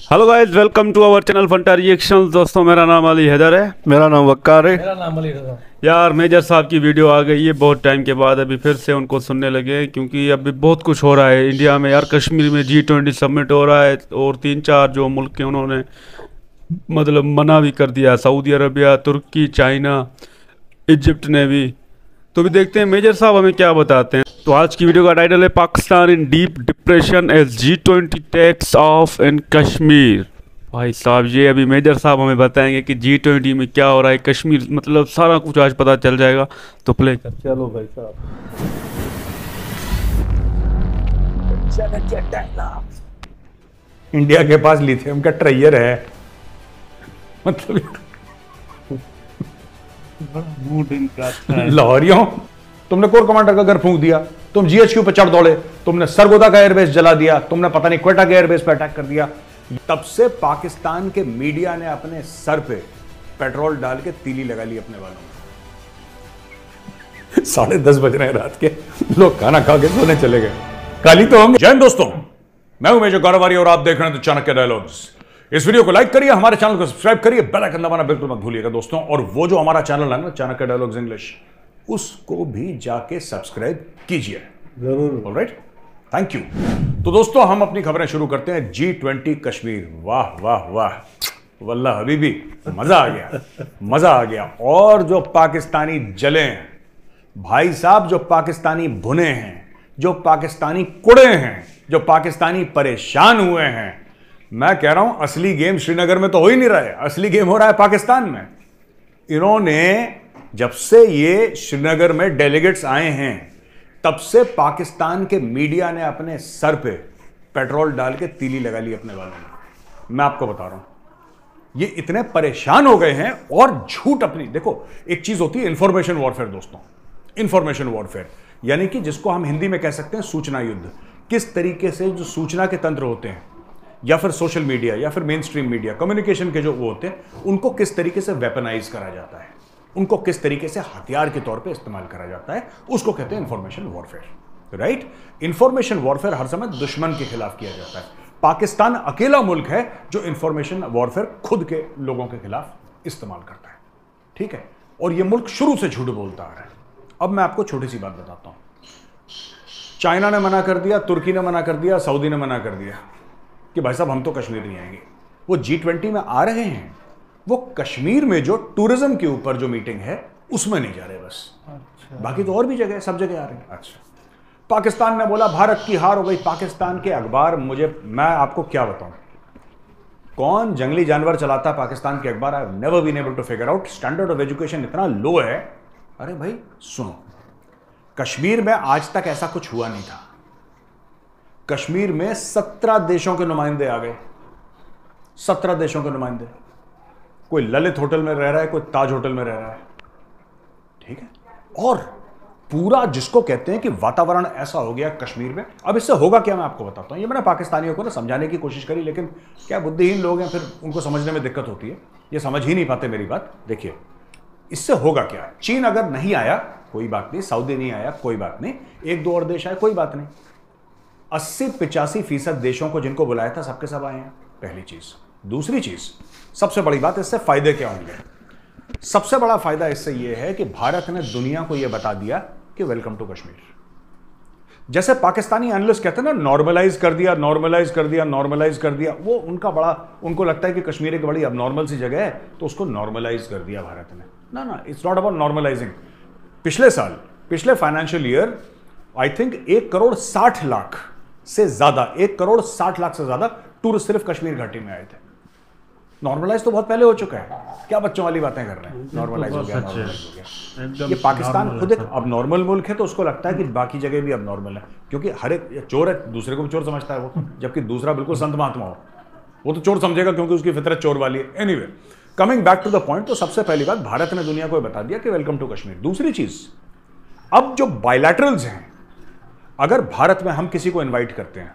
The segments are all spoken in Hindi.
Hello guys, welcome to our channel Fanta reactions. दोस्तों, मेरा नाम अली हैदर है। मेरा नाम वक्कार है। मेरा नाम अली रज़ा। यार, मेजर साहब की वीडियो आ गई है बहुत टाइम के बाद। अभी फिर से उनको सुनने लगे हैं क्योंकि अभी बहुत कुछ हो रहा है इंडिया में। यार, कश्मीर में G20 समिट हो रहा है और 3-4 जो मुल्क हैं उन्होंने मतलब मना भी कर दिया। सऊदी अरबिया, तुर्की, चाइना, इजिप्ट ने भी। तो भी देखते हैं मेजर साहब हमें क्या बताते हैं। तो आज की वीडियो का टाइटल है Pakistan in deep depression as G20 takes off in Kashmir. भाई साहब, ये अभी मेजर साहब हमें बताएंगे कि G20 में क्या हो रहा है, कश्मीर मतलब सारा कुछ आज पता चल जाएगा। तो प्ले कर। चलो भाई साहब, इंडिया के पास लिथियम का ट्रेजर है। मतलब मूड इनका अच्छा है। लाहौरियों, तुमने कोर कमांडर का घर फूंक दिया, तुम GHQ पे चढ़ दौड़े, तुमने सरगोदा का एयरबेस जला दिया, तुमने पता नहीं क्वेटा के एयरबेस पे अटैक कर दिया। तब से पाकिस्तान के मीडिया ने अपने सर पे पेट्रोल डाल के तीली लगा ली अपने वालों में। 10:30 बज रहे हैं रात के, लोग खाना खा के सोने चले गए। काली तो होंगे। जय हिंद दोस्तों, मैं हूं मेजर गौरवारी और आप देख रहे हैं चाणक्य डायलॉग्स। इस वीडियो को लाइक करिए, हमारे चैनल को सब्सक्राइब करिए, बेल आइकन दबाना बिल्कुल मत भूलिएगा दोस्तों। और वो जो हमारा चैनल है ना, चाणक्य डायलॉग्स इंग्लिश, उसको भी जाके सब्सक्राइब कीजिए जरूर। Alright, thank you. तो दोस्तों, हम अपनी खबरें शुरू करते हैं। G20 कश्मीर, वाह वाह वाह, वल्लाह हबीबी, मजा आ गया, मजा आ गया। और जो पाकिस्तानी जले हैं भाई साहब, जो पाकिस्तानी भुने हैं, जो पाकिस्तानी कुड़े हैं, जो पाकिस्तानी परेशान हुए हैं, मैं कह रहा हूं असली गेम श्रीनगर में तो हो ही नहीं रहा है, असली गेम हो रहा है पाकिस्तान में। इन्होंने जब से ये श्रीनगर में डेलीगेट्स आए हैं, तब से पाकिस्तान के मीडिया ने अपने सर पे पेट्रोल डाल के तीली लगा ली अपने वालों ने। मैं आपको बता रहा हूं, ये इतने परेशान हो गए हैं। और झूठ अपनी, देखो एक चीज होती है इंफॉर्मेशन वॉरफेयर दोस्तों, इंफॉर्मेशन वॉरफेयर, यानी कि जिसको हम हिंदी में कह सकते हैं सूचना युद्ध। किस तरीके से जो सूचना के तंत्र होते हैं, या फिर सोशल मीडिया, या फिर मेन स्ट्रीम मीडिया, कम्युनिकेशन के जो वो होते हैं, उनको किस तरीके से वेपनाइज करा जाता है, उनको किस तरीके से हथियार के तौर पे इस्तेमाल करा जाता है, उसको कहते हैं information warfare. Right, information warfare हर समय दुश्मन के खिलाफ किया जाता है। पाकिस्तान अकेला मुल्क है जो इंफॉर्मेशन वॉरफेयर खुद के लोगों के खिलाफ इस्तेमाल करता है। ठीक है, और यह मुल्क शुरू से झूठ बोलता आ रहा है। अब मैं आपको छोटी सी बात बताता हूं। चाइना ने मना कर दिया, तुर्की ने मना कर दिया, सऊदी ने मना कर दिया कि भाई साहब हम तो कश्मीर नहीं आएंगे। वो G20 में आ रहे हैं, वो कश्मीर में जो टूरिज्म के ऊपर जो मीटिंग है उसमें नहीं जा रहे बस। अच्छा। बाकी तो और भी जगह, सब जगह आ रहे हैं। अच्छा, पाकिस्तान ने बोला भारत की हार हो गई। पाकिस्तान के अखबार, मैं आपको क्या बताऊं, कौन जंगली जानवर चलाता है पाकिस्तान के अखबार। I have never been able to figure out. Standard of education इतना लो है। अरे भाई सुनो, कश्मीर में आज तक ऐसा कुछ हुआ नहीं था। कश्मीर में 17 देशों के नुमाइंदे आ गए, 17 देशों के नुमाइंदे। कोई ललित होटल में रह रहा है, कोई ताज होटल में रह रहा है। ठीक है, और पूरा जिसको कहते हैं कि वातावरण ऐसा हो गया कश्मीर में। अब इससे होगा क्या, मैं आपको बताता हूं। ये मैंने पाकिस्तानियों को ना समझाने की कोशिश करी, लेकिन क्या बुद्धिहीन लोग हैं, फिर उनको समझने में दिक्कत होती है, ये समझ ही नहीं पाते मेरी बात। देखिए, इससे होगा क्या। चीन अगर नहीं आया कोई बात नहीं, सऊदी नहीं आया कोई बात नहीं, 1-2 और देश आए कोई बात नहीं। 80-85% देशों को जिनको बुलाया था सबके सब आए हैं, पहली चीज। दूसरी चीज, सबसे बड़ी बात, इससे फायदे क्या होंगे। सबसे बड़ा फायदा इससे यह है कि भारत ने दुनिया को यह बता दिया कि वेलकम टू कश्मीर। जैसे पाकिस्तानी एनालिस्ट कहते हैं ना, नॉर्मलाइज कर दिया, नॉर्मलाइज कर दिया, नॉर्मलाइज कर दिया। वो उनका बड़ा, उनको लगता है कि कश्मीर एक बड़ी अबनॉर्मल सी जगह है, तो उसको नॉर्मलाइज कर दिया भारत ने। ना, इट्स नॉट अबाउट नॉर्मलाइजिंग। पिछले साल, पिछले फाइनेंशियल ईयर, आई थिंक 1,60,00,000 से ज्यादा, 1,60,00,000 से ज्यादा टूरिस्ट सिर्फ कश्मीर घाटी में आए थे। नॉर्मलाइज तो बहुत पहले हो चुका है, क्या बच्चों वाली बातें कर रहे हैं। नॉर्मलाइज हो गया, नॉर्मलाइज हो गया। ये पाकिस्तान खुद एक अबनॉर्मल मुल्क है, तो उसको लगता है कि बाकी जगह भी अबनॉर्मल है, क्योंकि हर एक चोर है, दूसरे को भी चोर समझता है वो, जबकि दूसरा बिल्कुल संत महात्मा हो, वो तो चोर समझेगा क्योंकि उसकी फितरत चोर वाली है। Anyway, coming back to the point, तो सबसे पहली बात, भारत ने दुनिया को बता दिया कि वेलकम टू कश्मीर। दूसरी चीज, अब जो बायलैटरल्स हैं, अगर भारत में हम किसी को इन्वाइट करते हैं,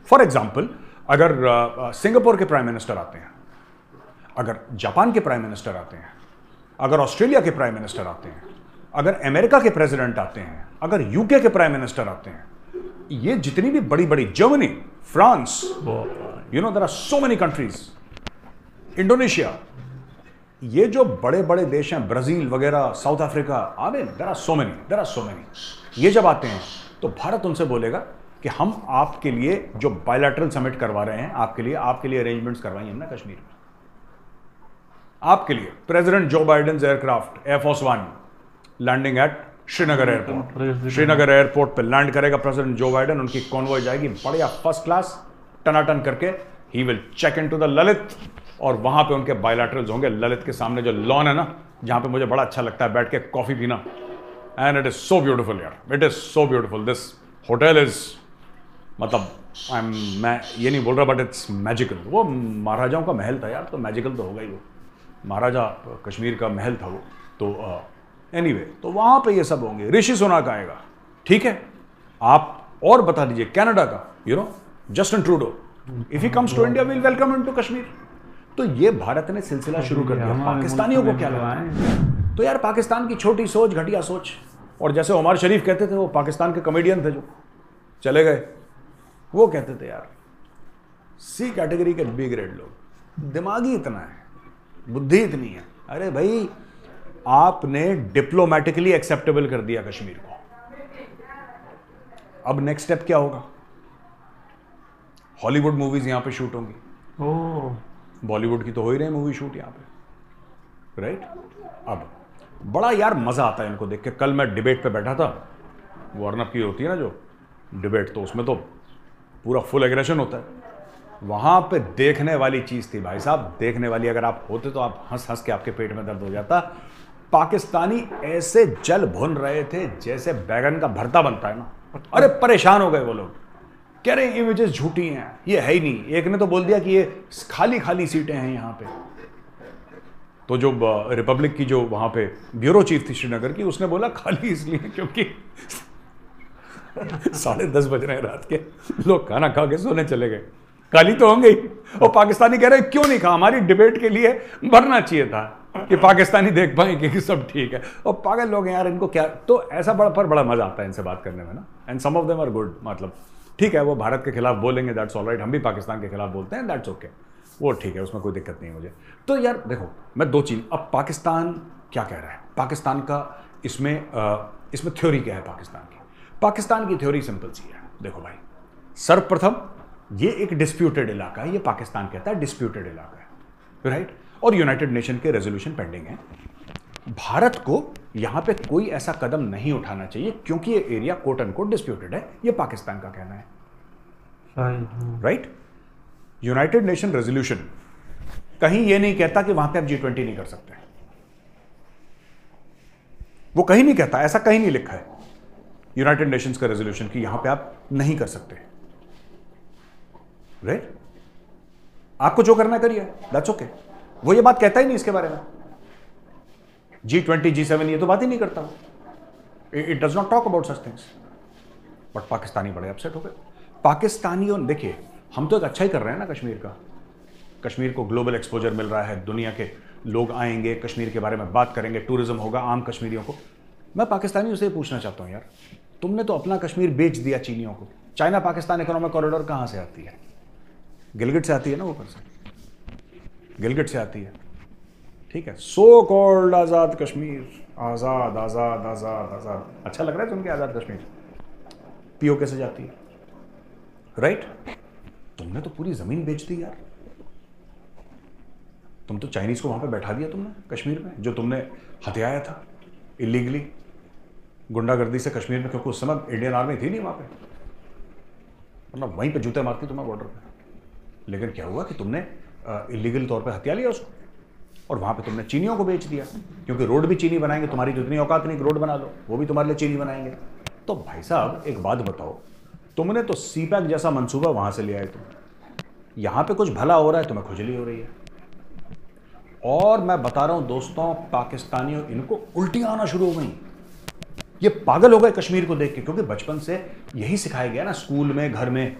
फॉर एग्जाम्पल अगर सिंगापुर के प्राइम मिनिस्टर आते हैं, अगर जापान के प्राइम मिनिस्टर आते हैं, अगर ऑस्ट्रेलिया के प्राइम मिनिस्टर आते हैं, अगर अमेरिका के प्रेसिडेंट आते हैं, अगर UK के प्राइम मिनिस्टर आते हैं, ये जितनी भी बड़ी बड़ी, Germany, France, you know there are so many countries, Indonesia, ये जो बड़े बड़े देश हैं, ब्राजील वगैरह, South Africa, I mean there are so many, ये जब आते हैं तो भारत उनसे बोलेगा कि हम आपके लिए जो बायलैटरल समिट करवा रहे हैं, आपके लिए अरेंजमेंट्स करवाइए हमने कश्मीर में, आपके लिए। प्रेसिडेंट जो बाइडेन एयरक्राफ्ट एयरफोर्स 1 landing at Srinagar airport, Srinagar airport पे लैंड करेगा प्रेसिडेंट जो बाइडेन, उनकी कॉन्वॉय जाएगी बढ़िया फर्स्ट क्लास टनाटन करके, he will check in to the Lalit, और वहां पे उनके बायलैटरल्स होंगे ललित के सामने जो लॉन है ना, जहां पे मुझे बड़ा अच्छा लगता है बैठ के कॉफी पीना, and it is so beautiful यार, it is so beautiful, this hotel is, मतलब मैं ये नहीं बोल रहा बट इट्स मैजिकल। वो महाराजाओं का महल था यार, तो मैजिकल तो होगा ही, वो महाराजा कश्मीर का महल था वो, तो एनीवे तो वहां पे ये सब होंगे। ऋषि सुनक आएगा, ठीक है, आप और बता दीजिए कनाडा का, you know Justin Trudeau, if he comes to India we will welcome him to Kashmir. तो ये भारत ने सिलसिला शुरू कर दिया। पाकिस्तानियों को क्या लगा? तो यार पाकिस्तान की छोटी सोच, घटिया सोच, और जैसे उमर शरीफ कहते थे, वो पाकिस्तान के कॉमेडियन थे जो चले गए, वो कहते थे यार सी कैटेगरी के बी ग्रेड लोग, दिमागी इतना है, बुद्धि इतनी है। अरे भाई आपने डिप्लोमेटिकली एक्सेप्टेबल कर दिया कश्मीर को, अब नेक्स्ट स्टेप क्या होगा? हॉलीवुड मूवीज यहां पे शूट होंगी, बॉलीवुड की तो हो ही रही मूवी शूट यहां पे, राइट? अब बड़ा यार मजा आता है इनको देख के। कल मैं डिबेट पे बैठा था, वो अर्नब की होती है ना जो डिबेट, तो उसमें तो पूरा फुल एग्रेशन होता है। वहां पे देखने वाली चीज थी भाई साहब, देखने वाली, अगर आप होते तो आप हंस हंस के आपके पेट में दर्द हो जाता। पाकिस्तानी ऐसे जल भुन रहे थे जैसे बैगन का भरता बनता है ना, अरे परेशान हो गए वो लोग, कह रहे इमेजेस झूठी हैं, ये है ही नहीं। एक ने तो बोल दिया कि ये खाली खाली सीटें हैं यहाँ पे, तो जो रिपब्लिक की जो वहां पे ब्यूरो चीफ थी श्रीनगर की, उसने बोला खाली इसलिए क्योंकि 10:30 बज रहे हैं रात के, लोग खाना खा के सोने चले गए, खाली तो होंगे ही। और पाकिस्तानी कह रहे क्यों नहीं खा, हमारी डिबेट के लिए भरना चाहिए था कि पाकिस्तानी देख पाएंगे कि सब ठीक है। और पागल लोग हैं यार, इनको क्या, तो ऐसा बड़ा मजा आता है इनसे बात करने में ना। And some of them are good, मतलब ठीक है वो भारत के खिलाफ बोलेंगे, दैट्स ऑल राइट, हम भी पाकिस्तान के खिलाफ बोलते हैं, दैट्स ओके, वो ठीक है, उसमें कोई दिक्कत नहीं है मुझे। तो यार देखो, मैं दो चीज, अब पाकिस्तान क्या कह रहा है, पाकिस्तान का इसमें थ्योरी क्या है पाकिस्तान की थ्योरी सिंपल सी है। देखो भाई, सर्वप्रथम ये एक डिस्प्यूटेड इलाका है, ये पाकिस्तान कहता है डिस्प्यूटेड इलाका है, राइट? और यूनाइटेड नेशन के रेजोल्यूशन पेंडिंग है। भारत को यहां पे कोई ऐसा कदम नहीं उठाना चाहिए क्योंकि ये area quote end quote disputed है, ये पाकिस्तान का कहना है, राइट? यूनाइटेड नेशन रेजोल्यूशन कहीं ये नहीं कहता कि वहां पे आप G20 नहीं कर सकते, वो कहीं नहीं कहता, ऐसा कहीं नहीं लिखा है यूनाइटेड नेशंस का रेजोल्यूशन कि यहां पे आप नहीं कर सकते, राइट? आपको जो करना है करिए, दैट्स ओके। वो ये बात कहता ही नहीं इसके बारे में, G20 G7 ये तो बात ही नहीं करता, it does not talk about such things. But Pakistani बड़े अपसेट हो गए। पाकिस्तानियों, देखिए हम तो एक अच्छा ही कर रहे हैं ना कश्मीर का, कश्मीर को ग्लोबल एक्सपोजर मिल रहा है, दुनिया के लोग आएंगे कश्मीर के बारे में बात करेंगे, टूरिज्म होगा आम कश्मीरियों को। मैं पाकिस्तानियों से पूछना चाहता हूं यार, तुमने तो अपना कश्मीर बेच दिया चीनियों को। चाइना पाकिस्तान इकोनॉमिक कॉरिडोर कहां से आती है? गिलगिट से आती है ना, ऊपर से गिलगिट से आती है, ठीक है। सो कॉल्ड आजाद कश्मीर, आजाद आजाद आजाद आजाद, अच्छा लग रहा है सुन के आजाद कश्मीर, पीओके से जाती है, राइट? तुमने तो पूरी जमीन बेच दी यार, तुम तो चाइनीज को वहां पे बैठा दिया तुमने कश्मीर में, जो तुमने हथियाया था इलीगली गुंडागर्दी से कश्मीर में, क्योंकि उस समय इंडियन आर्मी थी नहीं वहां पे, मतलब वहीं पे जूते मारती तुम्हें बॉर्डर पे। लेकिन क्या हुआ कि तुमने इलीगल तौर पे हथिया लिया उसको, और वहां पे तुमने चीनियों को बेच दिया, क्योंकि रोड भी चीनी बनाएंगे, तुम्हारी जितनी औकात नहीं रोड बना लो, वो भी तुम्हारे लिए चीनी बनाएंगे। तो भाई साहब एक बात बताओ, तुमने तो सीपैक जैसा मंसूबा वहां से ले आए, तुम यहां पे कुछ भला हो रहा है, तुम्हें खुजली हो रही है। और मैं बता रहा हूं दोस्तों, पाकिस्तानियों इनको उल्टियां आना शुरू हो गई, ये पागल हो गए कश्मीर को देख के, क्योंकि बचपन से यही सिखाया गया ना, स्कूल में, घर में,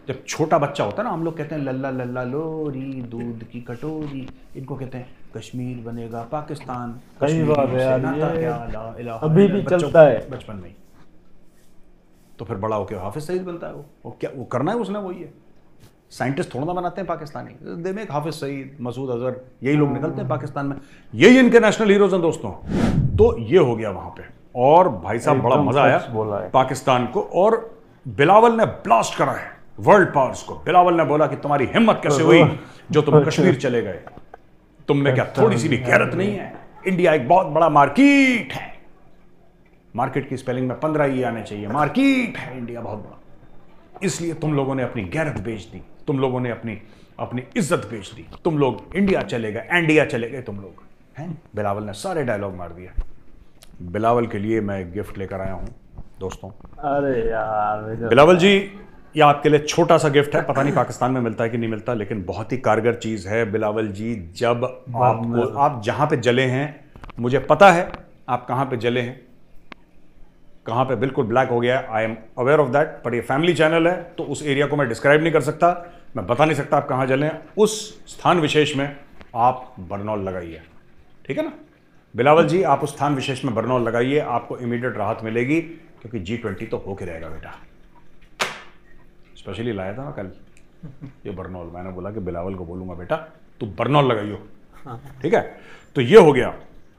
जब छोटा बच्चा होता है ना, हम लोग कहते हैं लल्ला लल्ला लोरी दूध की कटोरी, इनको कहते हैं कश्मीर बनेगा पाकिस्तान, सही बात है यार, ये अभी भी चलता है बचपन में ही। तो फिर बड़ा होकर हाफिज सईद बनता है वो क्या वो करना है उसने, वही है। साइंटिस्ट थोड़ा ना बनाते हैं पाकिस्तानी, दे मेक हाफिज सईद, मसूद अजहर, यही लोग निकलते हैं पाकिस्तान में, यही इनके नेशनल हीरोज हैं दोस्तों। तो ये हो गया वहां पे, और भाई साहब बड़ा मजा आया पाकिस्तान को, और बिलावल ने ब्लास्ट करा है वर्ल्ड पावर्स को। बिलावल ने बोला कि तुम्हारी हिम्मत कैसे हुई जो तुम कश्मीर चले गए, तुमने क्या थोड़ी सी भी गैरत नहीं है? इंडिया एक बहुत बड़ा मार्केट है, मार्केट की स्पेलिंग में 15 ही आने चाहिए, मार्केट है इंडिया बहुत बड़ा, इसलिए तुम लोगों ने अपनी गैरत बेच दी, तुम लोगों ने अपनी इज्जत बेच दी, तुम लोग इंडिया चले गए, इंडिया चले गए तुम लोग हैं। बिलावल ने सारे डायलॉग मार दिया। बिलावल के लिए मैं एक गिफ्ट लेकर आया हूं दोस्तों। अरे यार बिलावल जी, ये आपके लिए छोटा सा गिफ्ट है, पता नहीं पाकिस्तान में मिलता है कि नहीं मिलता, लेकिन बहुत ही कारगर चीज है बिलावल जी। जब आप जहां पे जले हैं, मुझे पता है आप कहां पे जले हैं, कहां पे बिल्कुल ब्लैक हो गया, I am aware of that, पर ये फैमिली चैनल है तो उस एरिया को मैं डिस्क्राइब नहीं कर सकता, मैं बता नहीं सकता आप कहां जले हैं। उस स्थान विशेष में आप बर्नौल लगाइए, ठीक है ना बिलावल जी, आप उस स्थान विशेष में बर्नौल लगाइए, आपको इमीडिएट राहत मिलेगी, क्योंकि G20 तो होके रहेगा बेटा। स्पेशली लाया था ना कल ये बर्नौल, मैंने बोला कि बिलावल को बोलूंगा बेटा तू बर्नौल लगाइयो, ठीक है। तो ये हो गया।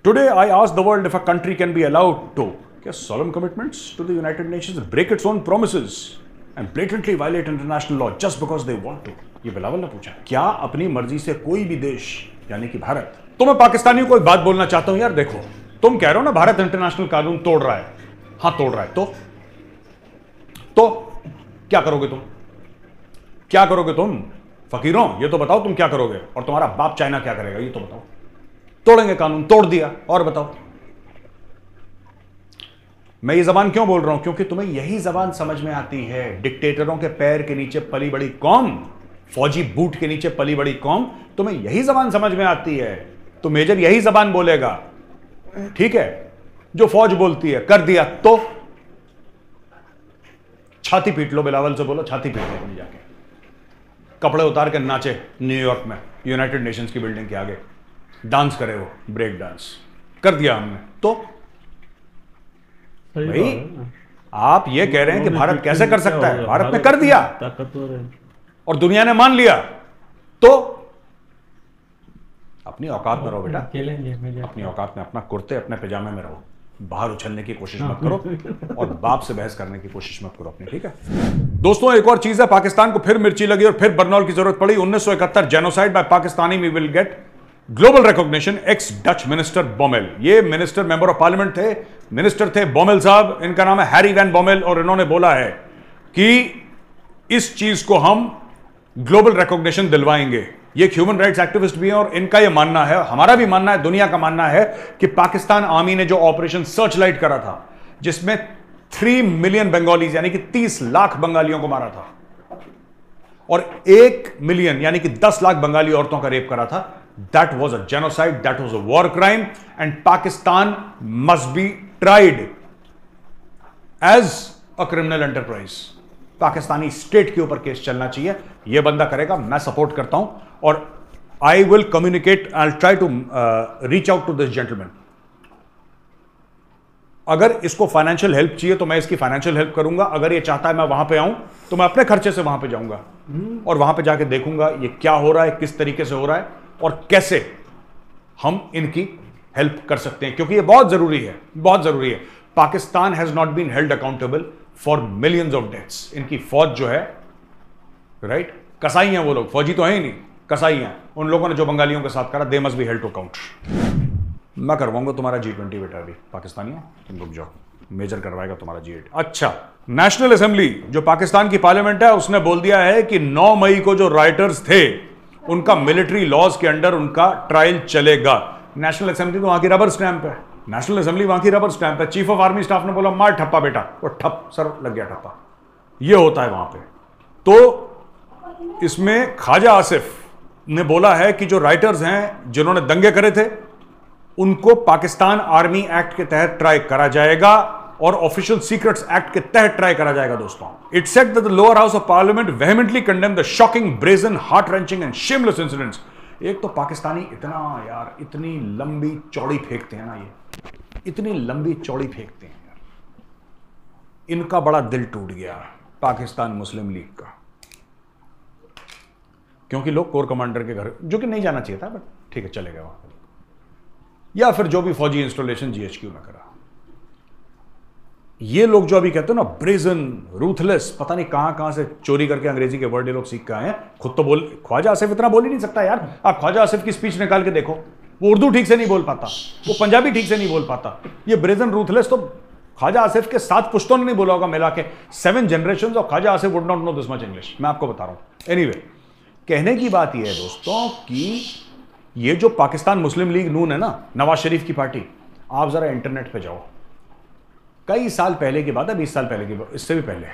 Today I ask the world if a country can be allowed to क्या solemn commitments to the United Nations break its own promises and blatantly violate international law just because they want to। ये बिलावल ने पूछा, क्या अपनी मर्जी से कोई भी देश यानी कि भारत, तो मैं पाकिस्तानियों को एक बात बोलना चाहता हूं यार, देखो तुम कह रहे हो ना भारत इंटरनेशनल कानून तोड़ रहा है, हाँ तोड़ रहा है, तो क्या करोगे तुम, क्या करोगे तुम फकीरों, ये तो बताओ तुम क्या करोगे, और तुम्हारा बाप चाइना क्या करेगा ये तो बताओ। तोड़ेंगे कानून, तोड़ दिया, और बताओ। मैं ये जबान क्यों बोल रहा हूं, क्योंकि तुम्हें यही जबान समझ में आती है। डिक्टेटरों के पैर के नीचे पली बड़ी कौम, फौजी बूट के नीचे पली बड़ी कौम, तुम्हें यही जबान समझ में आती है, तो मेजर यही जबान बोलेगा, ठीक है, जो फौज बोलती है। कर दिया तो छाती पीट लो, बिलावल से बोलो छाती पीट लो अपनी जाके, कपड़े उतार के नाचे न्यूयॉर्क में यूनाइटेड नेशंस की बिल्डिंग के आगे, डांस करे वो ब्रेक डांस, कर दिया हमने। तो भाई आप ये कह रहे हैं कि भारत कैसे कर सकता है, भारत ने कर दिया और दुनिया ने मान लिया, तो अपनी औकात में रहो बेटा, अपनी औकात में, अपना कुर्ते अपने पैजामे में रहो, बाहर उछलने की कोशिश मत करो और बाप से बहस करने की कोशिश मत करो अपनी, ठीक है दोस्तों। एक और चीज है, पाकिस्तान को फिर मिर्ची लगी और फिर बर्नौल की जरूरत पड़ी। 1971 genocide by Pakistani we will get global recognition, ex Dutch minister Bommel, ये मिनिस्टर मेंबर ऑफ पार्लियामेंट थे, मिनिस्टर थे बोमेल साहब, इनका नाम है हैरी वैन बोमेल, और इन्होंने बोला है कि इस चीज को हम ग्लोबल रिकॉग्निशन दिलवाएंगे। ये एक ह्यूमन राइट्स एक्टिविस्ट भी हैं और इनका ये मानना है, हमारा भी मानना है, दुनिया का मानना है कि पाकिस्तान आर्मी ने जो ऑपरेशन सर्च लाइट करा था, जिसमें 3 मिलियन बंगालीज यानी कि 30 लाख बंगालियों को मारा था और 1 मिलियन यानी कि 10 लाख बंगाली औरतों का रेप करा था, that was a genocide, that was a war crime and Pakistan must be tried as a criminal enterprise। Pakistani state के ऊपर केस चलना चाहिए, यह बंदा करेगा, मैं सपोर्ट करता हूं और I will communicate, I will try to reach out to this gentleman. अगर इसको फाइनेंशियल हेल्प चाहिए तो मैं इसकी फाइनेंशियल हेल्प करूंगा, अगर ये चाहता है मैं वहां पे आऊं तो मैं अपने खर्चे से वहां पे जाऊंगा और वहां पे जाके देखूंगा ये क्या हो रहा है, किस तरीके से हो रहा है और कैसे हम इनकी हेल्प कर सकते हैं, क्योंकि ये बहुत जरूरी है, बहुत जरूरी है। Pakistan has not been held accountable for millions of deaths. इनकी फौज जो है, राइट, कसाई हैं वो लोग, फौजी तो है ही नहीं, कसाई हैं। उन लोगों ने जो बंगालियों के साथ करा, they must be held to account. मैं करवाऊंगा तुम्हारा G20 बेटा, अभी पाकिस्तानियों तुम रुक जाओ, मेजर करवाएगा तुम्हारा G8। अच्छा, नेशनल असेंबली जो पाकिस्तान की पार्लियामेंट है उसने बोल दिया है कि 9 मई को जो राइटर्स थे उनका मिलिट्री लॉज के अंडर उनका ट्रायल चलेगा। नेशनल असेंबली तो वहां की रबर स्टैंप है, नेशनल असेंबली वहां की रबर स्टैंप है। चीफ ऑफ आर्मी स्टाफ ने बोला मार ठप्पा बेटा, वो ठप सर लग गया ठप्पा, ये होता है वहां पे। तो इसमें ख्वाजा आसिफ ने बोला है कि जो राइटर्स हैं जिन्होंने दंगे करे थे उनको पाकिस्तान आर्मी एक्ट के तहत ट्राई करा जाएगा और ऑफिशियल सीक्रेट्स एक्ट के तहत ट्राई करा जाएगा दोस्तों। It said that the lower house of parliament vehemently condemn the shocking, brazen, heart wrenching and shameless incidents. एक तो पाकिस्तानी इतना यार, इतनी लंबी चौड़ी फेंकते हैं ना, ये इतनी लंबी चौड़ी फेंकते हैं यार, इनका बड़ा दिल टूट गया पाकिस्तान मुस्लिम लीग का। क्योंकि लोग कोर कमांडर के घर, जो कि नहीं जाना चाहिए था, बट ठीक है चले गए वहां, या फिर जो भी फौजी इंस्टॉलेशन जीएचक्यू में करा। ये लोग जो अभी कहते हैं ना ब्रेजन, रूथलेस, पता नहीं कहां कहां से चोरी करके अंग्रेजी के वर्ड ये लोग सीख के आए हैं। खुद तो बोल, ख्वाजा आसिफ इतना बोल ही नहीं सकता यार। आप ख्वाजा आसिफ की स्पीच निकाल के देखो, वो उर्दू ठीक से नहीं बोल पाता, वो पंजाबी ठीक से नहीं बोल पाता। ये ब्रेजन रूथलेस तो ख्वाजा आसिफ के 7 पुश्तों ने नहीं बोला होगा मिला के, 7 generation of Khwaja Asif would not know this much English. मैं आपको बता रहा हूं। एनीवे, कहने की बात यह है दोस्तों कि ये जो पाकिस्तान मुस्लिम लीग नून है ना, नवाज शरीफ की पार्टी, आप जरा इंटरनेट पे जाओ, कई साल पहले की बात है, 20 साल पहले की बात, इससे भी पहले,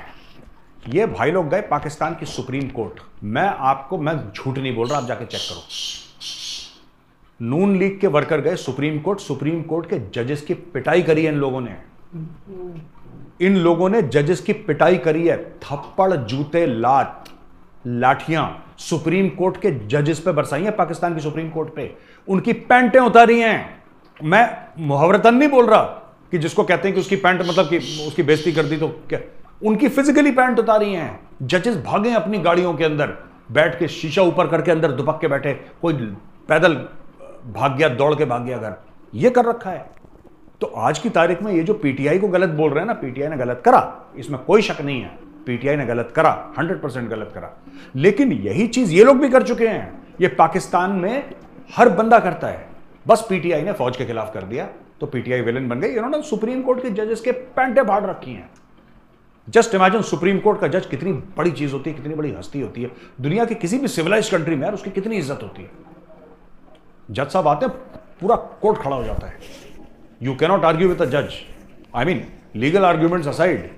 ये भाई लोग गए पाकिस्तान की सुप्रीम कोर्ट। मैं झूठ नहीं बोल रहा, आप जाके चेक करो। नून लीग के वर्कर गए सुप्रीम कोर्ट, सुप्रीम कोर्ट के जजेस की पिटाई करी है इन लोगों ने। इन लोगों ने जजेस की पिटाई करी है, थप्पड़, जूते, लाठियां सुप्रीम कोर्ट के जजेस पे बरसाई हैं, पाकिस्तान की सुप्रीम कोर्ट पे। उनकी पैंटें उतारी हैं। मैं मुहावरतन नहीं बोल रहा कि जिसको कहते हैं कि उसकी पैंट मतलब कि उसकी बेइज्जती कर दी तो क्या, उनकी फिजिकली पैंट उतारी हैं। जजेस भागे अपनी गाड़ियों के अंदर, बैठ के शीशा ऊपर करके अंदर दुबक के बैठे, कोई पैदल भाग गया, दौड़ के भाग गया घर, ये कर रखा है। तो आज की तारीख में ये जो पीटीआई को गलत बोल रहे हैं ना, पीटीआई ने गलत करा, इसमें कोई शक नहीं है, पीटीआई ने गलत करा, 100% गलत करा। लेकिन यही चीज ये लोग भी कर चुके हैं। ये पाकिस्तान में हर बंदा करता है। बस पीटीआई ने फौज के खिलाफ कर दिया तो पीटीआई विलेन बन गई। इन्होंने सुप्रीम कोर्ट के जजेस के पैंटे फाड़ रखी हैं। जस्ट इमेजिन, सुप्रीम कोर्ट का जज कितनी बड़ी चीज होती है, कितनी बड़ी हस्ती होती है। दुनिया की किसी भी सिविलाइज्ड कंट्री में यार उसकी कितनी इज्जत होती है। जज साहब आते हैं, पूरा कोर्ट खड़ा हो जाता है। You cannot argue with a जज। I mean legal arguments aside,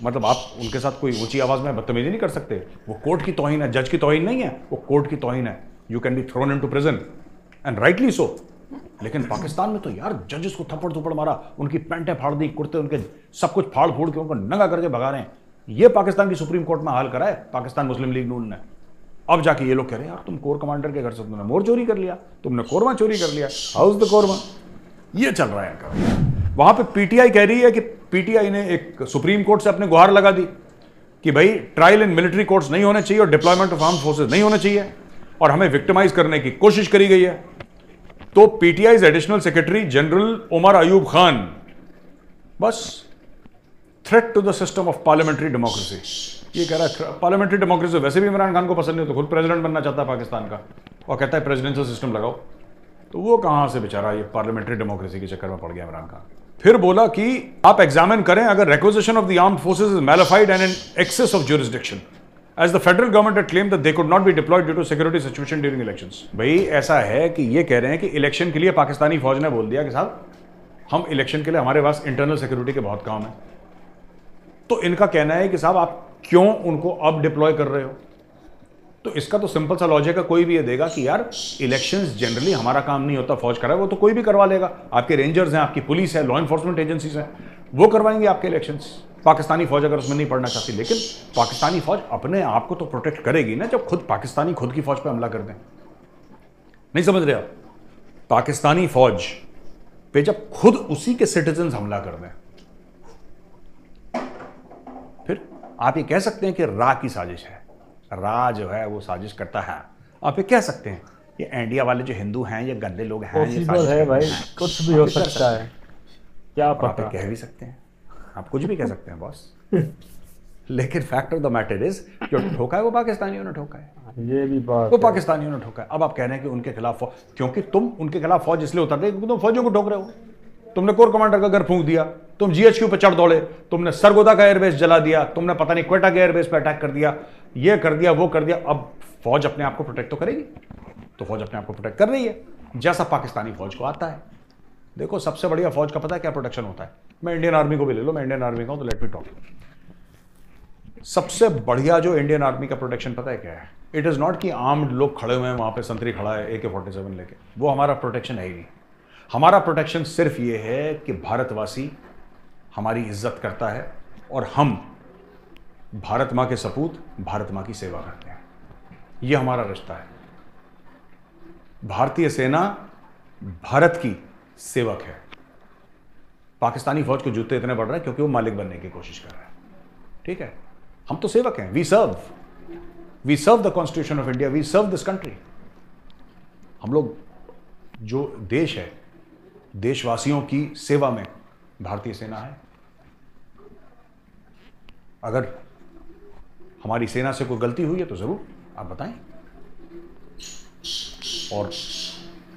मतलब आप उनके साथ कोई ऊंची आवाज में बदतमीजी नहीं कर सकते। वो कोर्ट की तौहीन है, जज की तौहीन नहीं है, वो कोर्ट की तौहीन है। You can be thrown into prison and rightly so. लेकिन पाकिस्तान में तो यार जजेस को थप्पड़ थप्पड़ मारा, उनकी पैंटें फाड़ दी, कुर्ते उनके सब कुछ फाड़ फूड़ के उनको नंगा करके भगा रहे हैं। ये पाकिस्तान की सुप्रीम कोर्ट में हाल करा है पाकिस्तान मुस्लिम लीग नून ने। अब जाके ये लोग कह रहे हैं यार तुम कोर कमांडर के घर से तुमने मोर चोरी कर लिया, तुमने कोरमा चोरी कर लिया, हाउस द कोरमा। ये चल रहा है इनका। वहां पे पीटीआई कह रही है कि पीटीआई ने एक सुप्रीम कोर्ट से अपने गुहार लगा दी कि भाई ट्रायल इन मिलिट्री कोर्ट्स नहीं होने चाहिए और डिप्लॉयमेंट ऑफ आर्म फोर्सेस नहीं होने चाहिए, और हमें विक्टिमाइज करने की कोशिश करी गई है। तो PTI additional secretary general Umar Ayub Khan, बस threat to the system of parliamentary democracy, ये कह रहा है पार्लियामेंट्री डेमोक्रेसी वैसे भी इमरान खान को पसंद नहीं, तो खुद प्रेसिडेंट बनना चाहता है पाकिस्तान का, और कहता है प्रेसिडेंशियल सिस्टम लगाओ। तो वो कहां से बेचारा ये पार्लियामेंट्री डेमोक्रेसी के चक्कर में पड़ गया इमरान खान। फिर बोला कि आप एग्जामिन करें अगर requisition of the armed forces is mala fide and in excess of jurisdiction, as the federal government had claimed that they could not be deployed due to security situation during elections। भाई ऐसा है कि ये कह रहे हैं कि इलेक्शन के लिए पाकिस्तानी फौज ने बोल दिया कि साहब हम इलेक्शन के लिए, हमारे पास इंटरनल सिक्योरिटी के बहुत काम है। तो इनका कहना है कि साहब आप क्यों उनको अब डिप्लॉय कर रहे हो। तो इसका तो सिंपल सा लॉजिक है, कोई भी ये देगा कि यार इलेक्शंस जनरली हमारा काम नहीं होता, फौज कराए, वो तो कोई भी करवा लेगा। आपके रेंजर्स हैं, आपकी पुलिस है, लॉ एनफोर्समेंट एजेंसीज हैं, वो करवाएंगे आपके इलेक्शंस। पाकिस्तानी फौज अगर उसमें नहीं पढ़ना चाहती, लेकिन पाकिस्तानी फौज अपने आप को तो प्रोटेक्ट करेगी ना जब खुद पाकिस्तानी खुद की फौज पे हमला कर दें। नहीं समझ रहे आप? पाकिस्तानी फौज पे जब खुद उसी के सिटीजन हमला कर दें, फिर आप ये कह सकते हैं कि रा की साजिश है। रा जो है वो साजिश करता है, आप ये कह सकते हैं ये इंडिया वाले जो हिंदू हैं, ये गंदे लोग हैं, ये साजिश है भाई, कुछ भी हो सकता है, क्या पता। कह भी सकते हैं, आप कुछ भी कह सकते हैं बॉस। लेकिन fact of the matter is जो ठोका है वो पाकिस्तानियों ने ठोका है, ये भी बात वो पाकिस्तानियों ने ठोका है। अब आप कह रहे हैं कि उनके खिलाफ, क्योंकि तुम उनके खिलाफ फौज इसलिए उतर रहे क्योंकि तुम फौजियों को ठोक रहे हो। तुमने कोर कमांडर का घर फूंक दिया, तुम जीएचक्यू पे चढ़ दौड़े, तुमने सरगोदा का एयरबेस जला दिया, तुमने पता नहीं क्वेटा के एयरबेस पे अटैक कर दिया, ये कर दिया, वो कर दिया। अब फौज अपने आप को प्रोटेक्ट तो करेगी, तो फौज अपने आप को प्रोटेक्ट कर रही है जैसा पाकिस्तानी फौज को आता है। देखो सबसे बढ़िया फौज का पता है क्या प्रोटेक्शन होता है? मैं इंडियन आर्मी को भी ले लो, मैं इंडियन आर्मी का हूं तो लेट मी टॉक। सबसे बढ़िया जो इंडियन आर्मी का प्रोटेक्शन पता है क्या है? इट इज नॉट कि आर्म्ड लोग खड़े हुए हैं वहां पे, संतरी खड़ा है AK-47 लेके, वो हमारा प्रोटेक्शन है ही नहीं। हमारा प्रोटेक्शन सिर्फ ये है कि भारतवासी हमारी इज्जत करता है और हम भारत मां के सपूत, भारत मां की सेवा करते हैं। ये हमारा रिश्ता है। भारतीय सेना भारत की सेवक है। पाकिस्तानी फौज को जूते इतने बढ़ रहे हैं क्योंकि वो मालिक बनने की कोशिश कर रहा है। ठीक है, हम तो सेवक हैं, we serve. We serve the constitution of India, we serve this country. हम लोग जो देश है, देशवासियों की सेवा में भारतीय सेना है। अगर हमारी सेना से कोई गलती हुई है तो जरूर आप बताएं, और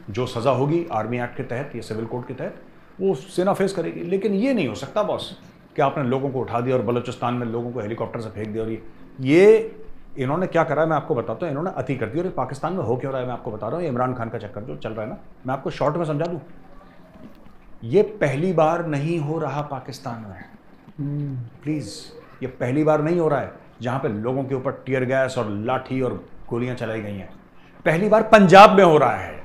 जो सजा होगी आर्मी एक्ट के तहत या सिविल कोड के तहत वो सेना फेस करेगी। लेकिन ये नहीं हो सकता बॉस कि आपने लोगों को उठा दिया और बलूचिस्तान में लोगों को हेलीकॉप्टर से फेंक दिया। और ये इन्होंने क्या करा है मैं आपको बताता हूँ। इन्होंने अति कर दी। और पाकिस्तान में हो क्या रहा है मैं आपको बता रहा हूँ। इमरान खान का चक्कर जो चल रहा है ना, मैं आपको शॉर्ट में समझा दूँ। ये पहली बार नहीं हो रहा पाकिस्तान में, प्लीज, ये पहली बार नहीं हो रहा है जहां पे लोगों के ऊपर टीयर गैस और लाठी और गोलियां चलाई गई हैं। पहली बार पंजाब में हो रहा है।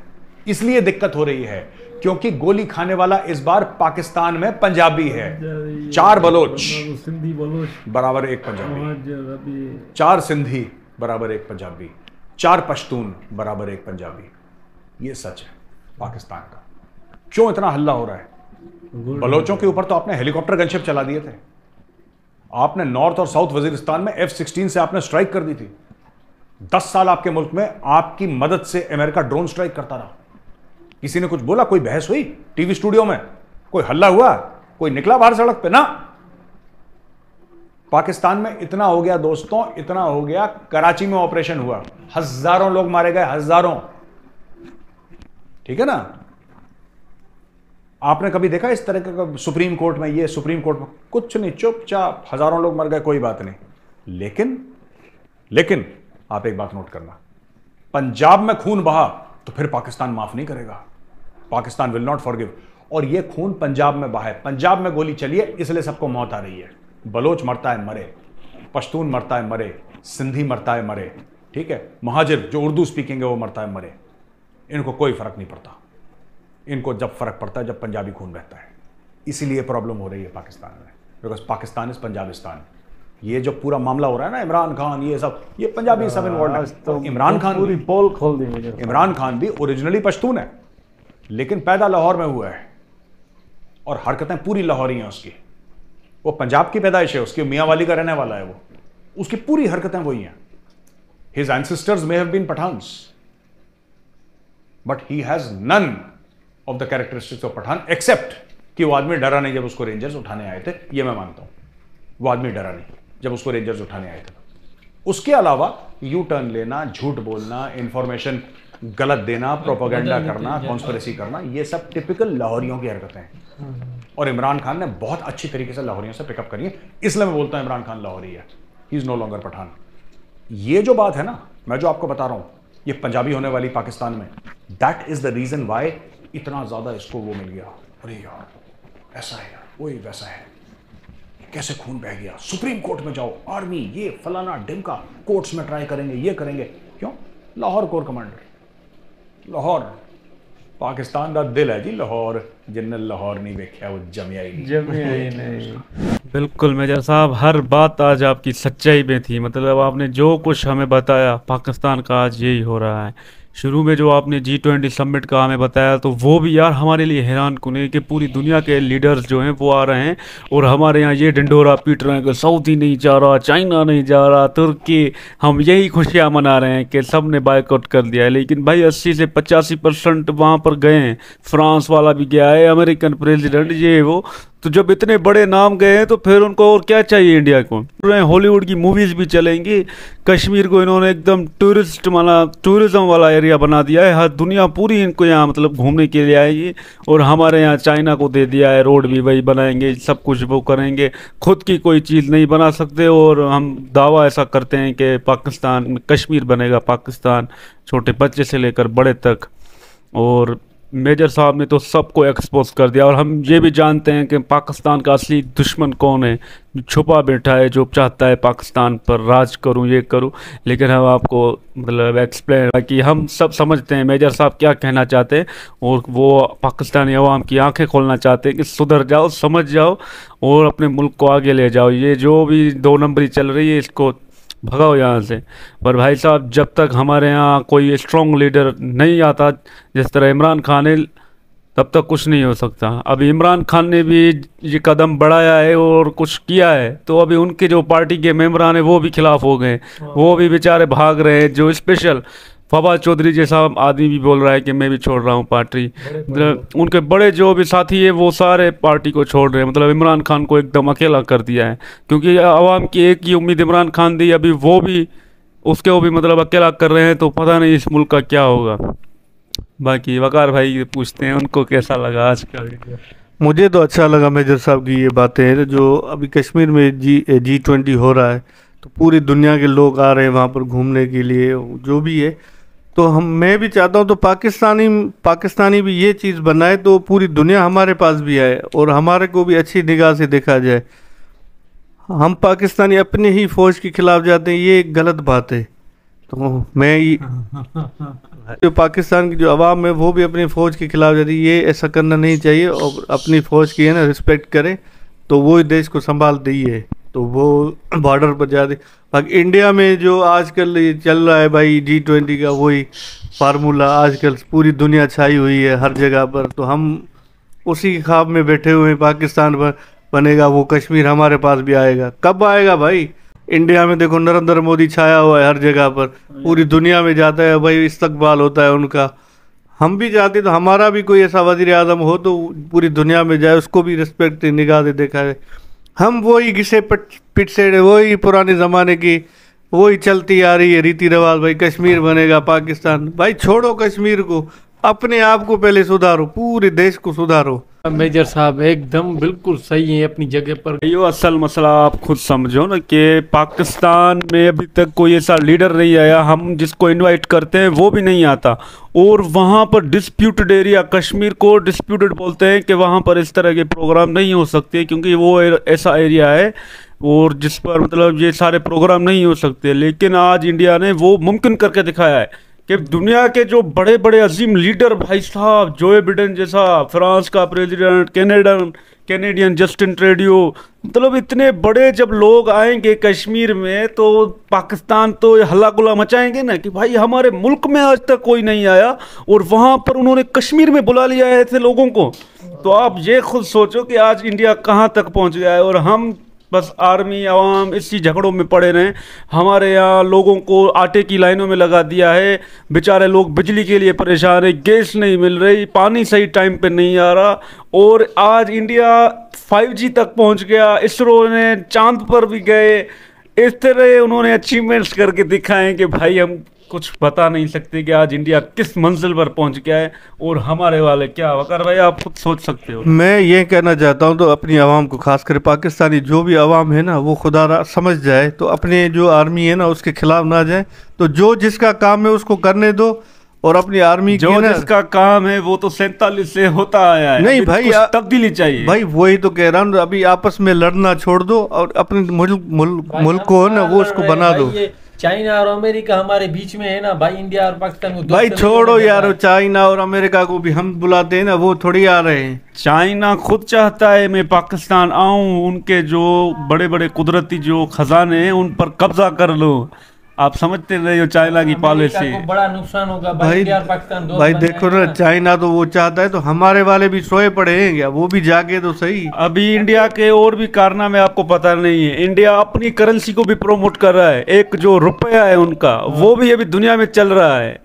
इसलिए दिक्कत हो रही है क्योंकि गोली खाने वाला इस बार पाकिस्तान में पंजाबी है। 4 बलोच सिंधी बलोच बराबर 1 पंजाबी, 4 सिंधी बराबर 1 पंजाबी, 4 पश्तून बराबर 1 पंजाबी। ये सच है पाकिस्तान का। क्यों इतना हल्ला हो रहा है? बलोचों के ऊपर तो आपने हेलीकॉप्टर गनशिप चला दिए थे। आपने नॉर्थ और साउथ वजीरिस्तान में F-16 से आपने स्ट्राइक कर दी थी। 10 साल आपके मुल्क में आपकी मदद से अमेरिका ड्रोन स्ट्राइक करता रहा। किसी ने कुछ बोला? कोई बहस हुई टीवी स्टूडियो में? कोई हल्ला हुआ? कोई निकला बाहर सड़क पे? ना। पाकिस्तान में इतना हो गया दोस्तों, इतना हो गया। कराची में ऑपरेशन हुआ, हजारों लोग मारे गए, हजारों। ठीक है ना? आपने कभी देखा इस तरह का सुप्रीम कोर्ट में? ये सुप्रीम कोर्ट में कुछ नहीं, चुपचाप हजारों लोग मर गए, कोई बात नहीं। लेकिन आप एक बात नोट करना, पंजाब में खून बहा तो फिर पाकिस्तान माफ नहीं करेगा। Pakistan will not forgive. और ये खून पंजाब में बहा है, पंजाब में गोली चली है, इसलिए सबको मौत आ रही है। बलोच मरता है मरे, पश्तून मरता है मरे, सिंधी मरता है मरे, ठीक है, महाजिर जो उर्दू स्पीकिंग है वो मरता है मरे। इनको कोई फर्क नहीं पड़ता। इनको जब फर्क पड़ता है जब पंजाबी खून बहता है। इसीलिए प्रॉब्लम हो रही है पाकिस्तान में, बिकॉज पाकिस्तान इज पंजाबिस्तान। ये जो पूरा मामला हो रहा है ना, इमरान खान, ये सब, ये पंजाबी सब इन्वॉल्व है। तो इमरान खान पूरी पोल खोल दी। इमरान खान भी ओरिजिनली पश्तून है, लेकिन पैदा लाहौर में हुआ है और हरकतें पूरी लाहौरी हैं उसकी। वो पंजाब की पैदाइश है उसकी, मियाँ वाली का रहने वाला है वो, उसकी पूरी हरकतें वही हैं। His ancestors may have been Pathans, but he has none of the characteristics of Pathan, except कि वो आदमी डरा नहीं जब उसको रेंजर्स उठाने आए थे। ये मैं मानता हूं, वो आदमी डरा नहीं जब उसको रेंजर्स उठाने आए थे। उसके अलावा यू टर्न लेना, झूठ बोलना, इंफॉर्मेशन गलत देना, प्रोपेगेंडा करना, कॉन्स्पिरेसी करना, ये सब टिपिकल लाहौरियों की हरकतें हैं। और इमरान खान ने बहुत अच्छी तरीके से लाहौरियों से पिकअप करी है। इसलिए मैं बोलता हूं इमरान खान लाहौरी है, he is no longer Pathan. ये जो बात है ना, मैं जो आपको बता रहा हूं, ये पंजाबी होने वाली पाकिस्तान में, that is the reason why इतना ज्यादा इसको वो मिल गया। अरे यार ऐसा है यार, वही वैसा है, कैसे खून बह गया, सुप्रीम कोर्ट में जाओ, आर्मी ये फलाना ढिमका, कोर्ट्स में ट्राई करेंगे, ये करेंगे। क्यों? लाहौर कोर कमांडर, लाहौर पाकिस्तान का दिल है जी लाहौर। जिन्हें लाहौर नहीं देखा वो जमिया ही नहीं। बिल्कुल मेजर साहब, हर बात आज आपकी सच्चाई में थी। मतलब आपने जो कुछ हमें बताया, पाकिस्तान का आज यही हो रहा है। शुरू में जो आपने G20 समिट का हमें बताया, तो वो भी यार हमारे लिए हैरान कुन है कि पूरी दुनिया के लीडर्स जो हैं वो आ रहे हैं और हमारे यहाँ ये ढिंढोरा पीट रहे हैं कि सऊदी नहीं जा रहा, चाइना नहीं जा रहा, तुर्की। हम यही खुशियाँ मना रहे हैं कि सब ने बायकॉट कर दिया है। लेकिन भाई 80 से 85% वहाँ पर गए हैं। फ्रांस वाला भी गया है, अमेरिकन प्रेसिडेंट, ये वो। तो जब इतने बड़े नाम गए हैं तो फिर उनको और क्या चाहिए इंडिया को? हॉलीवुड की मूवीज भी चलेंगी। कश्मीर को इन्होंने एकदम टूरिज्म वाला एरिया बना दिया है। हर दुनिया पूरी इनको यहाँ मतलब घूमने के लिए आएगी। और हमारे यहाँ चाइना को दे दिया है, रोड भी वही बनाएंगे, सब कुछ वो करेंगे, खुद की कोई चीज़ नहीं बना सकते। और हम दावा ऐसा करते हैं कि पाकिस्तान में कश्मीर बनेगा पाकिस्तान, छोटे बच्चे से लेकर बड़े तक। और मेजर साहब ने तो सबको एक्सपोज कर दिया। और हम ये भी जानते हैं कि पाकिस्तान का असली दुश्मन कौन है, जो छुपा बैठा है, जो चाहता है पाकिस्तान पर राज करूं, ये करूं। लेकिन हम आपको मतलब एक्सप्लेन कि हम सब समझते हैं मेजर साहब क्या कहना चाहते हैं। और वो पाकिस्तानी अवाम की आंखें खोलना चाहते हैं कि सुधर जाओ, समझ जाओ और अपने मुल्क को आगे ले जाओ। ये जो भी 2 नंबरी चल रही है, इसको भगाओ यहाँ से। पर भाई साहब, जब तक हमारे यहाँ कोई स्ट्रॉन्ग लीडर नहीं आता जिस तरह इमरान खान है, तब तक कुछ नहीं हो सकता। अभी इमरान खान ने भी ये कदम बढ़ाया है और कुछ किया है, तो अभी उनके जो पार्टी के मेंबरान हैं वो भी खिलाफ हो गए, वो भी बेचारे भाग रहे हैं। जो स्पेशल फवाद चौधरी जैसा आदमी भी बोल रहा है कि मैं भी छोड़ रहा हूँ पार्टी। मतलब उनके बड़े जो भी साथी है वो सारे पार्टी को छोड़ रहे हैं, मतलब इमरान खान को एकदम अकेला कर दिया है। क्योंकि आवाम की एक ही उम्मीद इमरान खान दी, अभी वो भी उसके भी मतलब अकेला कर रहे हैं, तो पता नहीं इस मुल्क का क्या होगा। बाकी वकार भाई पूछते हैं उनको कैसा लगा आज का वीडियो। मुझे तो अच्छा लगा मेजर साहब की ये बातें, जो अभी कश्मीर में G20 हो रहा है, तो पूरी दुनिया के लोग आ रहे हैं वहाँ पर घूमने के लिए, जो भी है। तो मैं भी चाहता हूँ तो पाकिस्तानी भी ये चीज़ बनाए तो पूरी दुनिया हमारे पास भी आए और हमारे को भी अच्छी निगाह से देखा जाए। हम पाकिस्तानी अपने ही फौज के खिलाफ जाते हैं, ये एक गलत बात है। तो मैं जो पाकिस्तान की जो आवाम है वो भी अपनी फ़ौज के खिलाफ जाती है, ये ऐसा करना नहीं चाहिए। और अपनी फ़ौज की है ना रिस्पेक्ट करे तो वो ही देश को संभालते ही है, तो वो बॉर्डर पर जाते। बाकी इंडिया में जो आजकल ये चल रहा है भाई G20 का, वही फार्मूला आजकल पूरी दुनिया छाई हुई है हर जगह पर, तो हम उसी के ख्वाब में बैठे हुए हैं। पाकिस्तान बनेगा, वो कश्मीर हमारे पास भी आएगा। कब आएगा भाई? इंडिया में देखो नरेंद्र मोदी छाया हुआ है हर जगह पर, पूरी दुनिया में जाता है भाई, इस्तकबाल होता है उनका। हम भी चाहते तो हमारा भी कोई ऐसा वजीर आज़म हो तो पूरी दुनिया में जाए, उसको भी रिस्पेक्ट निगाह से देखा है। हम वही घिसे पिट से वही पुराने ज़माने की वही चलती आ रही है रीति रिवाज, भाई कश्मीर बनेगा पाकिस्तान। भाई छोड़ो कश्मीर को, अपने आप को पहले सुधारो, पूरे देश को सुधारो। मेजर साहब एकदम बिल्कुल सही है अपनी जगह पर। यो असल मसला आप खुद समझो ना कि पाकिस्तान में अभी तक कोई ऐसा लीडर नहीं आया, हम जिसको इनवाइट करते हैं वो भी नहीं आता। और वहाँ पर डिस्प्यूटेड एरिया, कश्मीर को डिस्प्यूटेड बोलते हैं कि वहाँ पर इस तरह के प्रोग्राम नहीं हो सकते, क्योंकि वो ऐसा एरिया है और जिस पर मतलब ये सारे प्रोग्राम नहीं हो सकते। लेकिन आज इंडिया ने वो मुमकिन करके दिखाया है कि दुनिया के जो बड़े बड़े अजीम लीडर भाई साहब, जो बिडेन जैसा, फ्रांस का प्रेसिडेंट, कैनेडियन जस्टिन ट्रूडो, मतलब इतने बड़े जब लोग आएंगे कश्मीर में तो पाकिस्तान तो हल्ला गुल्ला मचाएंगे ना कि भाई हमारे मुल्क में आज तक कोई नहीं आया और वहाँ पर उन्होंने कश्मीर में बुला लिया है ऐसे लोगों को। तो आप ये खुद सोचो कि आज इंडिया कहाँ तक पहुँच गया है और हम बस आर्मी आवाम इसी झगड़ों में पड़े रहें। हमारे यहाँ लोगों को आटे की लाइनों में लगा दिया है, बेचारे लोग बिजली के लिए परेशान है, गैस नहीं मिल रही, पानी सही टाइम पे नहीं आ रहा। और आज इंडिया 5G तक पहुंच गया, इसरो ने चांद पर भी गए। इस तरह उन्होंने अचीवमेंट्स करके दिखाएं कि भाई हम कुछ बता नहीं सकते कि आज इंडिया किस मंजिल पर पहुंच गया है और हमारे वाले क्या। वकार भाई आप खुद सोच सकते हो। मैं ये कहना चाहता हूँ तो अपनी आवाम को, खासकर पाकिस्तानी जो भी आवाम है ना, वो खुदा समझ जाए, तो अपने जो आर्मी है ना उसके खिलाफ ना जाए। तो जो जिसका काम है उसको करने दो और अपनी आर्मी जो जिसका काम है वो तो 47 से होता आया है। नहीं भाई, तब्दीली चाहिए भाई, वही तो कह रहा हूँ। अभी आपस में लड़ना छोड़ दो और अपने मुल्क को है ना वो उसको बना दो। चाइना और अमेरिका हमारे बीच में है ना भाई, इंडिया और पाकिस्तान को भाई छोड़ो यार, चाइना और अमेरिका को भी हम बुलाते हैं ना, वो थोड़ी आ रहे हैं। चाइना खुद चाहता है मैं पाकिस्तान आऊं, उनके जो बड़े बड़े कुदरती जो खजाने हैं उन पर कब्जा कर लो। आप समझते रहे हो चाइना की पॉलिसी, बड़ा नुकसान होगा भाई। इंडिया और पाकिस्तान भाई देखो ना, चाइना तो वो चाहता है, तो हमारे वाले भी सोए पड़े हैं क्या? वो भी जाके तो सही। अभी इंडिया के और भी कारनामे आपको पता नहीं है। इंडिया अपनी करेंसी को भी प्रमोट कर रहा है, एक जो रुपया है उनका वो भी अभी दुनिया में चल रहा है।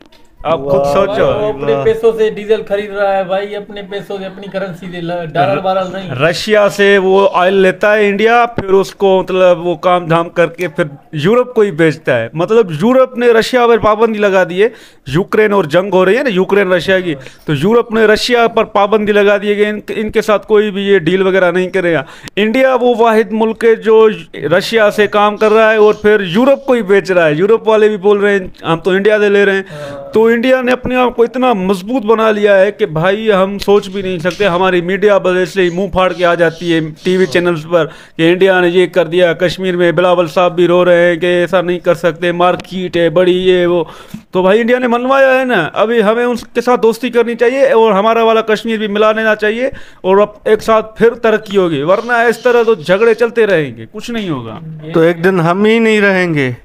आप खुद सोचो, अपने पैसों से डीजल खरीद रहा है भाई, अपने पैसों से, अपनी करेंसी से, डॉलर वारल नहीं। रशिया से वो ऑयल लेता है इंडिया, फिर उसको मतलब वो काम धाम करके फिर यूरोप को ही बेचता है। मतलब यूरोप ने रशिया पर पाबंदी लगा दी है, यूक्रेन और जंग हो रही है ना यूक्रेन रशिया की, तो यूरोप ने रशिया पर पाबंदी लगा दी है कि इनके साथ कोई भी ये डील वगैरह नहीं करेगा। इंडिया वो वाहिद मुल्क है जो रशिया से काम कर रहा है और फिर यूरोप को ही बेच रहा है। यूरोप वाले भी बोल रहे हैं हम तो इंडिया से ले रहे हैं। तो इंडिया ने अपने आप को इतना मजबूत बना लिया है कि भाई हम सोच भी नहीं सकते। हमारी मीडिया बदले से मुंह फाड़ के आ जाती है टीवी चैनल्स पर कि इंडिया ने ये कर दिया, कश्मीर में बिलावल साहब भी रो रहे हैं कि ऐसा नहीं कर सकते, मार्केट है बड़ी ये वो। तो भाई इंडिया ने मनवाया है ना, अभी हमें उनके साथ दोस्ती करनी चाहिए और हमारा वाला कश्मीर भी मिला लेना चाहिए और अब एक साथ फिर तरक्की होगी। वरना इस तरह तो झगड़े चलते रहेंगे, कुछ नहीं होगा। तो एक दिन हम ही नहीं रहेंगे।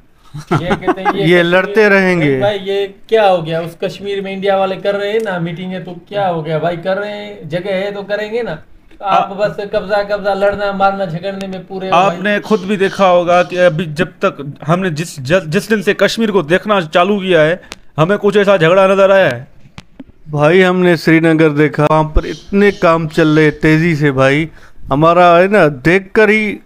ये कहते हैं ये लड़ते रहेंगे। भाई ये क्या हो गया, उस कश्मीर में इंडिया वाले कर रहे हैं ना मीटिंग है, तो क्या हो गया भाई, कर रहे हैं, जगह है तो करेंगे ना। आप बस कब्जा लड़ना मारना झगड़ने में पूरे हो भाई। आपने खुद भी देखा होगा कि अभी जब तक हमने जिस दिन से कश्मीर को देखना चालू किया है, हमें कुछ ऐसा झगड़ा नजर आया है? भाई हमने श्रीनगर देखा, वहाँ पर इतने काम चल रहे तेजी से भाई, हमारा है ना देखकर ही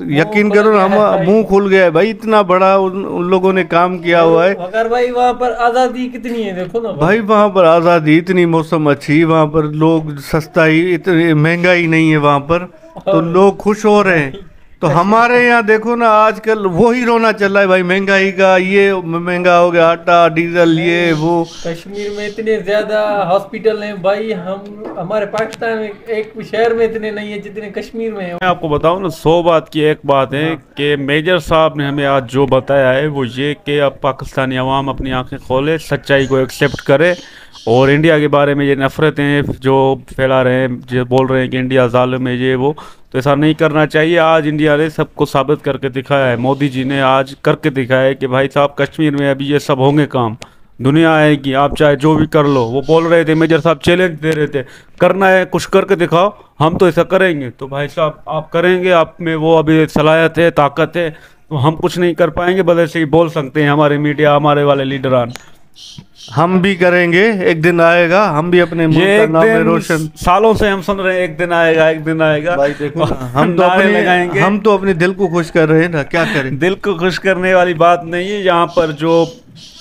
यकीन करो ना, हम मुंह खुल गया है भाई, इतना बड़ा उन लोगों ने काम किया हुआ है। अगर भाई वहाँ पर आजादी कितनी है देखो ना भाई वहाँ पर आज़ादी इतनी, मौसम अच्छी, वहाँ पर लोग सस्ताई, इतनी महंगाई नहीं है वहाँ पर, तो लोग खुश हो रहे हैं। तो हमारे यहाँ देखो ना आजकल वही रोना चल रहा है भाई, महंगाई का, ये महंगा हो गया, आटा डीजल ये वो। कश्मीर में इतने ज्यादा हॉस्पिटल हैं भाई, हम हमारे पाकिस्तान में एक शहर में इतने नहीं है जितने कश्मीर में है। मैं आपको बताऊं ना, 100 बात की एक बात है कि मेजर साहब ने हमें आज जो बताया है वो ये कि अब पाकिस्तानी अवाम अपनी आंखें खोले, सच्चाई को एक्सेप्ट करे, और इंडिया के बारे में ये नफरतें जो फैला रहे हैं, जो बोल रहे हैं कि इंडिया जालिम है ये वो, तो ऐसा नहीं करना चाहिए। आज इंडिया ने सबको साबित करके दिखाया है, मोदी जी ने आज करके दिखाया है कि भाई साहब कश्मीर में अभी ये सब होंगे काम, दुनिया आएगी, आप चाहे जो भी कर लो। वो बोल रहे थे, मेजर साहब चैलेंज दे रहे थे, करना है कुछ करके दिखाओ, हम तो ऐसा करेंगे। तो भाई साहब आप करेंगे, आप में वो अभी सलाहियत है, ताकत है, तो हम कुछ नहीं कर पाएंगे, बस ऐसे ही बोल सकते हैं हमारे मीडिया, हमारे वाले लीडरान। हम भी करेंगे, एक दिन आएगा, हम भी अपने मुल्क ये का एक नाम दिन रोशन। सालों से हम सुन रहे हैं, एक दिन आएगा, एक दिन आएगा। भाई देखो ना, लगाएंगे। हम तो अपने दिल को खुश कर रहे हैं ना, क्या करें। दिल को खुश करने वाली बात नहीं है, यहाँ पर जो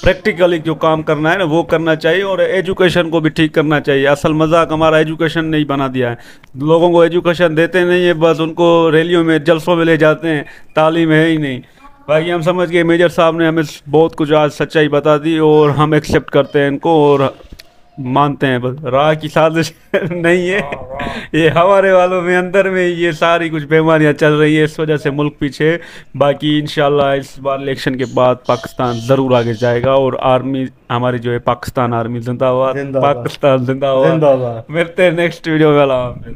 प्रैक्टिकली जो काम करना है ना वो करना चाहिए, और एजुकेशन को भी ठीक करना चाहिए। असल मजाक हमारा एजुकेशन नहीं बना दिया है, लोगों को एजुकेशन देते नहीं है, बस उनको रैलियों में जलसों में ले जाते हैं, तालीम है ही नहीं। बाकी हम समझ गए मेजर साहब ने हमें बहुत कुछ आज सच्चाई बता दी, और हम एक्सेप्ट करते हैं इनको और मानते हैं। बस राह की साजिश नहीं है, ये हमारे वालों में अंदर में ये सारी कुछ बेईमानियां चल रही है, इस वजह से मुल्क पीछे। बाकी इंशाल्लाह इस बार इलेक्शन के बाद पाकिस्तान ज़रूर आगे जाएगा, और आर्मी हमारी जो है पाकिस्तान आर्मी जिंदाबाद, पाकिस्तान जिंदाबाद। मिलते हैं नेक्स्ट वीडियो में।